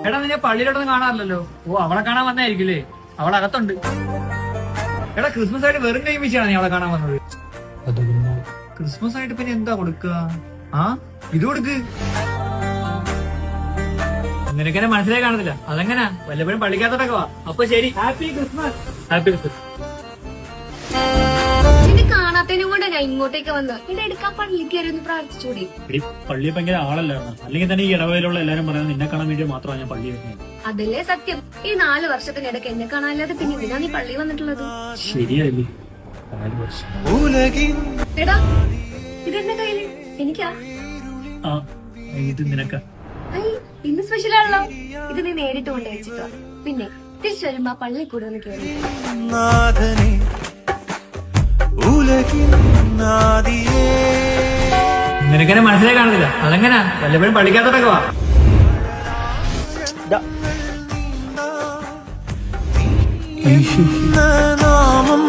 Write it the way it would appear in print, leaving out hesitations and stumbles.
എടാ നിന്നെ പള്ളിയിലോട്ടൊന്നും കാണാറില്ലല്ലോ. ഓ അവളെ കാണാൻ വന്നായിരിക്കില്ലേ? അവളകത്തുണ്ട്. എടാ ക്രിസ്മസ് ആയിട്ട് വെറും കൈ വീശിയാണ് നീ അവളെ കാണാൻ വന്നത്. ക്രിസ്മസ് ആയിട്ട് പിന്നെ എന്താ കൊടുക്കുക? ഇത് കൊടുക്ക്. നിനക്കെന്നെ മനസ്സിലായി കാണത്തില്ല. അതെങ്ങനാ വല്ലപ്പോഴും പള്ളിക്കകത്തോട്ടൊക്കെ വാ. അപ്പൊ ശരി, ഹാപ്പി ക്രിസ്മസ്. Happy Christmas. കാണാത്തതിനും കൊണ്ട് ഞാൻ ഇങ്ങോട്ടേക്ക് വന്ന് എടുക്കാൻ പള്ളിക്ക് കയറി ഒന്ന് പ്രാർത്ഥിച്ചൂടി. പള്ളി ഭയങ്കര ആളല്ലായിരുന്നു. അല്ലെങ്കിൽ തന്നെ ഈ ഇടവയിലുള്ള എല്ലാരും പറയുന്നത് നിന്നെ കാണാൻ വേണ്ടി മാത്രമാണ് ഞാൻ പള്ളി വരുന്നത്. അതല്ലേ സത്യം. ഈ 4 വർഷത്തിനിടയ്ക്ക് എന്നെ കാണാനില്ലാതെ പിന്നെ എന്തിനാ നീ പള്ളി വന്നിട്ടുള്ളത്? ശരിയല്ലേ, 4 വർഷം. എടാ ഇതെന്റെ കയ്യില് എനിക്കാ? ഇത് നിനക്ക? ഇന്ന് സ്പെഷ്യൽ ആണല്ലോ. ഇത് നീ നേരിട്ട് കൊണ്ട് വെച്ചിട്ടോ. പിന്നെ തിരിച്ചു വരുമ്പോ പള്ളി കൂടെ ഒന്ന് കയറി. നിനക്കെന്നെ മനസ്സിലായി കാണത്തില്ല. അതെങ്ങനാ വല്ലപ്പോഴും പള്ളിക്കകത്തോട്ടൊക്കെ വാ. നാമം